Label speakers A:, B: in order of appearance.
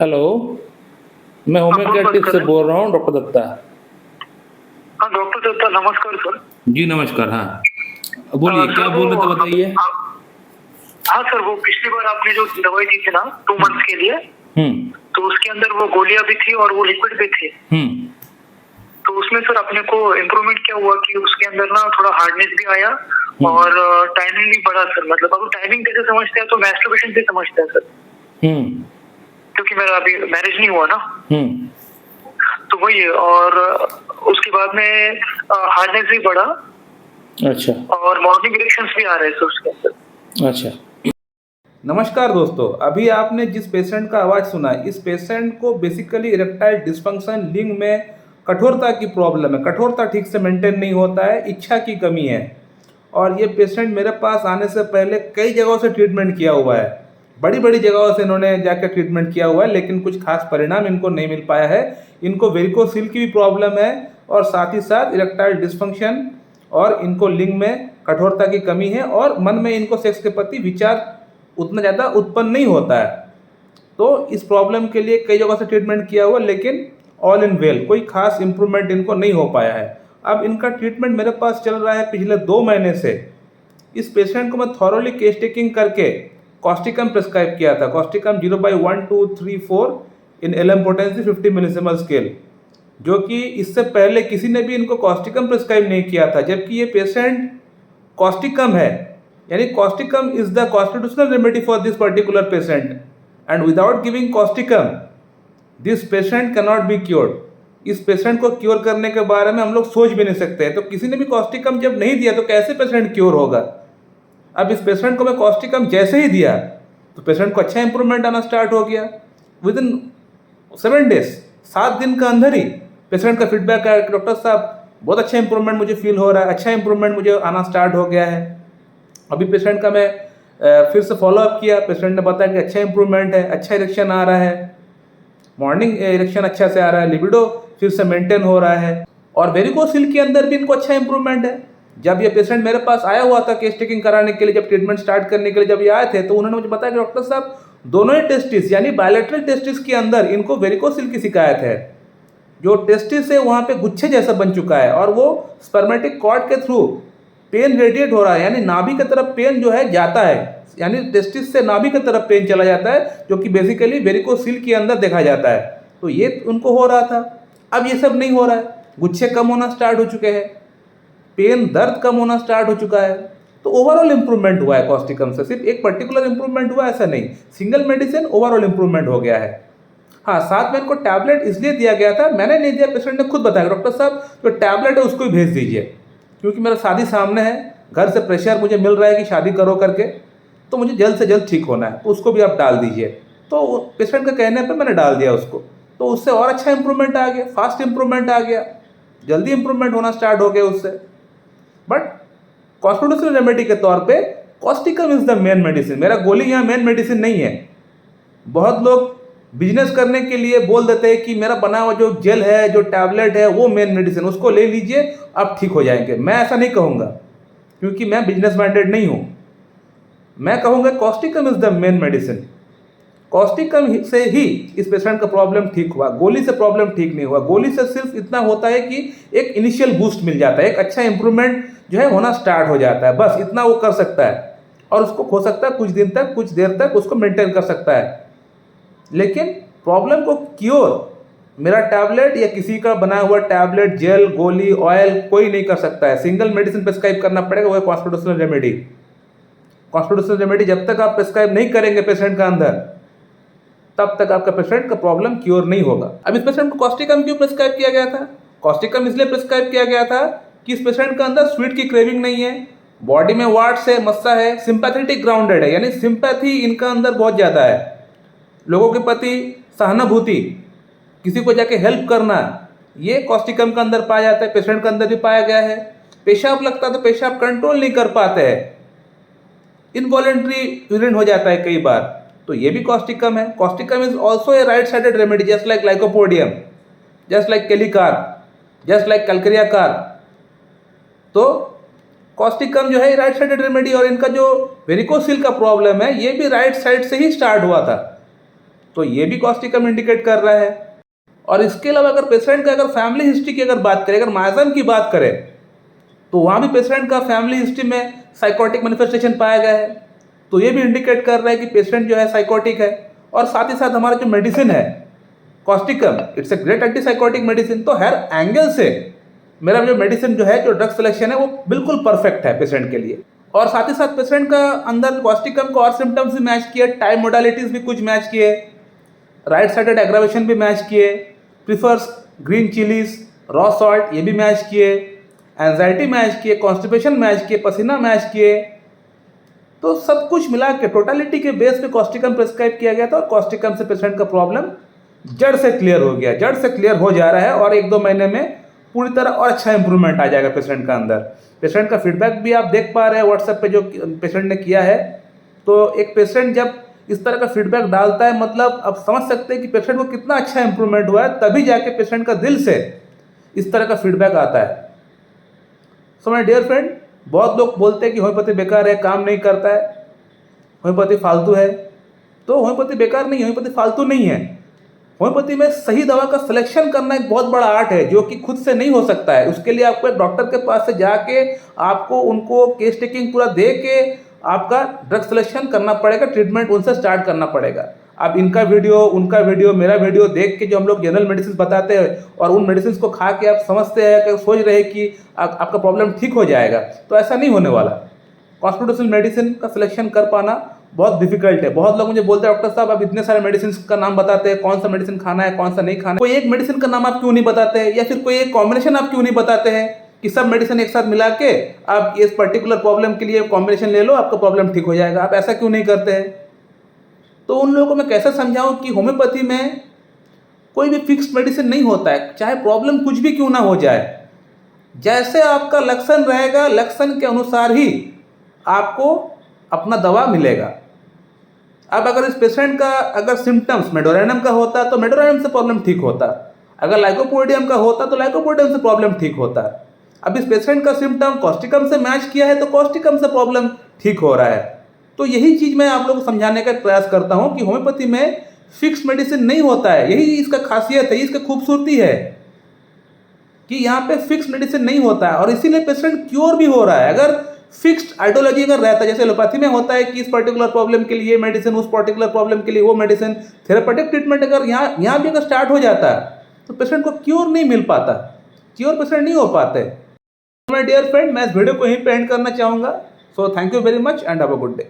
A: Hello, मैं
B: हाँ, कौन बात
A: होम्योपैथिक
B: कर
A: से
B: रहे हैं?
A: बोल रहा हूँ, डॉक्टर दत्ता।
B: हाँ, डॉक्टर दत्ता नमस्कार सर।
A: जी नमस्कार। हाँ, बोलिए क्या
B: सर
A: बोल रहे थे, बताइए।
B: हाँ सर, वो पिछली बार आपने जो दवाई दी थी ना 2 मंथ्स के लिए,
A: हम्म
B: तो उसके अंदर वो गोलियाँ भी थी और वो लिक्विड भी थे।
A: हम्म
B: तो उसमें सर अपने को इम्प्रूवमेंट क्या हुआ कि उसके अंदर ना थोड़ा हार्डनेस भी आया
A: हम्म
B: और टाइमिंग भी बढ़ा सर। मतलब अब टाइमिंग कैसे समझते हैं तो मैस्टरबेशन से समझते हैं सर,
A: हम्म
B: क्योंकि मेरा अभी मैरिज नहीं हुआ ना,
A: हम्म
B: तो वही है। और उसके बाद में हार्डनेस भी बढ़ा
A: अच्छा
B: और मॉर्निंग इरेक्शंस भी आ रहे हैं सर उसके अंदर।
A: अच्छा। नमस्कार दोस्तों, अभी आपने जिस पेशेंट का आवाज़ सुना, इस पेशेंट को बेसिकली इरेक्टाइल डिस्फंक्शन लिंग में कठोरता की प्रॉब्लम है। कठोरता ठीक से मेंटेन नहीं होता है, इच्छा की कमी है। और ये पेशेंट मेरे पास आने से पहले कई जगहों से ट्रीटमेंट किया हुआ है, बड़ी बड़ी जगहों से इन्होंने जाकर ट्रीटमेंट किया हुआ है, लेकिन कुछ खास परिणाम इनको नहीं मिल पाया है। इनको वेरिकोसिल की भी प्रॉब्लम है और साथ ही साथ इरेक्टाइल डिस्फंक्शन, और इनको लिंग में कठोरता की कमी है, और मन में इनको सेक्स के प्रति विचार उतना ज़्यादा उत्पन्न नहीं होता है। तो इस प्रॉब्लम के लिए कई जगह से ट्रीटमेंट किया हुआ, लेकिन ऑल इन वेल कोई खास इम्प्रूवमेंट इनको नहीं हो पाया है। अब इनका ट्रीटमेंट मेरे पास चल रहा है पिछले 2 महीने से। इस पेशेंट को मैं थॉरोली केस टेकिंग करके कॉस्टिकम प्रिस्क्राइब किया था। कॉस्टिकम 0/1, 2, 3, 4 इन एलएम पोटेंसी 50 मिलीसिमल स्केल, जो कि इससे पहले किसी ने भी इनको कॉस्टिकम प्रिस्क्राइब नहीं किया था, जबकि ये पेशेंट कॉस्टिकम है। यानी Causticum is the constitutional remedy for this particular patient, and without giving Causticum this patient can not be cured. इस पेशेंट को क्योर करने के बारे में हम लोग सोच भी नहीं सकते हैं। तो किसी ने भी कॉस्टिकम जब नहीं दिया तो कैसे पेशेंट क्योर होगा। अब इस पेशेंट को मैं कॉस्टिकम जैसे ही दिया तो पेशेंट को अच्छा इंप्रूवमेंट आना स्टार्ट हो गया। विद इन 7 डेज, 7 दिन के अंदर ही पेशेंट का फीडबैक आया कि डॉक्टर साहब बहुत अच्छा इंप्रूवमेंट मुझे फील हो रहा है, अच्छा इंप्रूवमेंट मुझे आना स्टार्ट हो गया है। अभी पेशेंट का मैं फिर से फॉलोअप किया, पेशेंट ने बताया कि अच्छा इंप्रूवमेंट है, अच्छा इरेक्शन आ रहा है, मॉर्निंग इरेक्शन अच्छा से आ रहा है, लिबिडो फिर से मेंटेन हो रहा है, और वेरिकोसिल के अंदर भी इनको अच्छा इंप्रूवमेंट है। जब ये पेशेंट मेरे पास आया हुआ था केस टेकिंग कराने के लिए, जब ट्रीटमेंट स्टार्ट करने के लिए जब ये आए थे, तो उन्होंने मुझे बताया कि डॉक्टर साहब दोनों ही टेस्टिस यानी बायलैटरल टेस्टिस के अंदर इनको वेरिकोसिल की शिकायत है। जो टेस्टिस है वहाँ पे गुच्छे जैसा बन चुका है, और वो स्पर्मेटिक कॉर्ड के थ्रू पेन रेडिएट हो रहा है, यानी नाभि की तरफ पेन जो है जाता है, यानी टेस्टिस से नाभि की तरफ पेन चला जाता है, जो कि बेसिकली वेरिकोसिल के अंदर देखा जाता है। तो ये उनको हो रहा था। अब ये सब नहीं हो रहा है, गुच्छे कम होना स्टार्ट हो चुके हैं, पेन दर्द कम होना स्टार्ट हो चुका है। तो ओवरऑल इंप्रूवमेंट हुआ है कॉस्टिकम से, सिर्फ एक पर्टिकुलर इंप्रूवमेंट हुआ ऐसा नहीं, सिंगल मेडिसिन ओवरऑल इंप्रूवमेंट हो गया है। हाँ, साथ में इनको टैबलेट इसलिए दिया गया था, मैंने नहीं दिया, पेशेंट ने खुद बताया डॉक्टर साहब जो टैबलेट है उसको ही भेज दीजिए, क्योंकि मेरा शादी सामने है, घर से प्रेशर मुझे मिल रहा है कि शादी करो करके, तो मुझे जल्द से जल्द ठीक होना है, तो उसको भी आप डाल दीजिए। तो पेशेंट के कहने पर मैंने डाल दिया उसको, तो उससे और अच्छा इंप्रूवमेंट आ गया, फास्ट इंप्रूवमेंट आ गया, जल्दी इंप्रूवमेंट होना स्टार्ट हो गया उससे। बट कॉन्स्टिट्यूशनल रेमेडी के तौर पे Causticum is the main medicine, मेरा गोली यहाँ मेन मेडिसिन नहीं है। बहुत लोग बिजनेस करने के लिए बोल देते हैं कि मेरा बना हुआ जो जेल है, जो टैबलेट है, वो मेन मेडिसिन, उसको ले लीजिए आप ठीक हो जाएंगे। मैं ऐसा नहीं कहूँगा, क्योंकि मैं बिजनेस माइंडेड नहीं हूँ। मैं कहूँगा Causticum is the main medicine. Causticum से ही इस पेशेंट का प्रॉब्लम ठीक हुआ, गोली से प्रॉब्लम ठीक नहीं हुआ। गोली से सिर्फ इतना होता है कि एक इनिशियल बूस्ट मिल जाता है, एक अच्छा इंप्रूवमेंट जो है होना स्टार्ट हो जाता है, बस इतना वो कर सकता है, और उसको हो सकता है कुछ दिन तक, कुछ देर तक उसको मेंटेन कर सकता है। लेकिन प्रॉब्लम को क्योर मेरा टैबलेट या किसी का बनाया हुआ टैबलेट, जेल, गोली, ऑयल कोई नहीं कर सकता है। सिंगल मेडिसिन प्रिस्क्राइब करना पड़ेगा, वो है कॉन्स्टिट्यूशनल रेमेडी। कॉन्स्टिट्यूशनल रेमेडी जब तक आप प्रिस्क्राइब नहीं करेंगे पेशेंट का अंदर, तब तक आपका पेशेंट का प्रॉब्लम क्योर नहीं होगा। अब इस पेशेंट को कॉस्टिकम क्यों प्रिस्क्राइब किया गया था? कॉस्टिकम इसलिए प्रिस्क्राइब किया गया था कि इस पेशेंट के अंदर स्वीट की क्रेविंग नहीं है, बॉडी में वाट्स है, मस्सा है, सिंपैथेटिक ग्राउंडेड है, यानी सिंपैथी इनका अंदर बहुत ज़्यादा है, लोगों के प्रति सहानुभूति, किसी को जाके हेल्प करना, ये कॉस्टिकम के अंदर पाया जाता है, पेशेंट के अंदर भी पाया गया है। पेशाब लगता है तो पेशाब कंट्रोल नहीं कर पाते हैं, इनवॉलेंट्री यूरिन हो जाता है कई बार, तो ये भी कॉस्टिकम है। Causticum is also a right sided remedy, just like lycopodium, just like kali car, just like calcarea car. तो कॉस्टिकम जो है राइट साइडेड रेमेडी, और इनका जो वेरिकोसिल का प्रॉब्लम है ये भी राइट साइड से ही स्टार्ट हुआ था। तो ये भी कॉस्टिकम इंडिकेट कर रहा है। और इसके अलावा अगर पेशेंट का अगर फैमिली हिस्ट्री की अगर बात करें, अगर माइग्रेन की बात करें, तो वहाँ भी पेशेंट का फैमिली हिस्ट्री में साइकोटिक मैनिफेस्टेशन पाया गया है। तो ये भी इंडिकेट कर रहा है कि पेशेंट जो है साइकोटिक है। और साथ ही साथ हमारा जो मेडिसिन है Causticum, it's a great antipsychotic medicine. तो हर एंगल से मेरा जो मेडिसिन जो है, जो ड्रग सिलेक्शन है, वो बिल्कुल परफेक्ट है पेशेंट के लिए। और साथ ही साथ पेशेंट का अंदर कॉस्टिकम को और सिम्टम्स भी मैच किए, टाइम मोडालिटीज भी कुछ मैच किए, राइट साइडेड एग्रावेशन भी मैच किए, prefers green chillies, raw salt ये भी मैच किए, एंजाइटी मैच किए, कॉन्स्टिपेशन मैच किए, पसीना मैच किए। तो सब कुछ मिला के टोटलिटी के बेस पे कॉस्टिकम प्रिस्क्राइब किया गया था और कॉस्टिकम से पेशेंट का प्रॉब्लम जड़ से क्लियर हो गया, जड़ से क्लियर हो जा रहा है। और 1-2 महीने में पूरी तरह और अच्छा इंप्रूवमेंट आ जाएगा पेशेंट का अंदर। पेशेंट का फीडबैक भी आप देख पा रहे हैं व्हाट्सएप पे जो पेशेंट ने किया है। तो एक पेशेंट जब इस तरह का फीडबैक डालता है, मतलब आप समझ सकते हैं कि पेशेंट को कितना अच्छा इंप्रूवमेंट हुआ है, तभी जाके पेशेंट का दिल से इस तरह का फीडबैक आता है। सो माय डियर फ्रेंड, बहुत लोग बोलते हैं कि होम्योपैथी बेकार है, काम नहीं करता है, होम्योपैथी फालतू है। तो होम्योपैथी बेकार नहीं है, होम्योपैथी फालतू नहीं है। होम्योपैथी में सही दवा का सिलेक्शन करना एक बहुत बड़ा आर्ट है, जो कि खुद से नहीं हो सकता है। उसके लिए आपको एक डॉक्टर के पास से जाके आपको उनको केस टेकिंग पूरा दे के आपका ड्रग सिलेक्शन करना पड़ेगा, ट्रीटमेंट उनसे स्टार्ट करना पड़ेगा। अब इनका वीडियो, उनका वीडियो, मेरा वीडियो देख के जो हम लोग जनरल मेडिसिन बताते हैं और उन मेडिसिन को खा के आप समझते हैं कि सोच रहे हैं कि आपका प्रॉब्लम ठीक हो जाएगा, तो ऐसा नहीं होने वाला। कॉन्स्टिट्यूशनल मेडिसिन का सिलेक्शन कर पाना बहुत डिफिकल्ट है। बहुत लोग मुझे बोलते हैं, डॉक्टर साहब आप इतने सारे मेडिसिन का नाम बताते हैं, कौन सा मेडिसिन खाना है, कौन सा नहीं खाना है, कोई एक मेडिसिन का नाम आप क्यों नहीं बताते हैं, या फिर कोई एक कॉम्बिनेशन आप क्यों नहीं बताते हैं कि सब मेडिसिन एक साथ मिला के आप इस पर्टिकुलर प्रॉब्लम के लिए कॉम्बिनेशन ले लो, आपका प्रॉब्लम ठीक हो जाएगा। आप ऐसा क्यों नहीं करते हैं? तो उन लोगों को मैं कैसे समझाऊं कि होम्योपैथी में कोई भी फिक्स्ड मेडिसिन नहीं होता है, चाहे प्रॉब्लम कुछ भी क्यों ना हो जाए। जैसे आपका लक्षण रहेगा, लक्षण के अनुसार ही आपको अपना दवा मिलेगा। अब अगर इस पेशेंट का अगर सिम्टम्स मेडोरेनियम का होता तो मेडोरेनियम से प्रॉब्लम ठीक होता, अगर लाइकोपोडियम का होता तो लाइकोपोडियम से प्रॉब्लम ठीक होता। अब इस पेशेंट का सिम्टम कॉस्टिकम से मैच किया है तो कॉस्टिकम से प्रॉब्लम ठीक हो रहा है। तो यही चीज़ मैं आप लोगों को समझाने का प्रयास करता हूँ कि होम्योपैथी में फिक्स मेडिसिन नहीं होता है। यही इसका खासियत है, इसका खूबसूरती है कि यहाँ पे फिक्स मेडिसिन नहीं होता है और इसीलिए पेशेंट क्योर भी हो रहा है। अगर फिक्स्ड आइडियोलॉजी अगर रहता है, जैसे एलोपैथी में होता है कि इस पर्टिकुलर प्रॉब्लम के लिए मेडिसिन, उस पर्टिकुलर प्रॉब्लम के लिए वो मेडिसिन, थेरेपेटिक ट्रीटमेंट अगर यहाँ भी अगर स्टार्ट हो जाता है तो पेशेंट को क्योर नहीं मिल पाता, क्योर पेशेंट नहीं हो पाते। माय डियर फ्रेंड, मैं इस वीडियो को यहीं पे एंड करना चाहूँगा। So thank you very much and have a good day.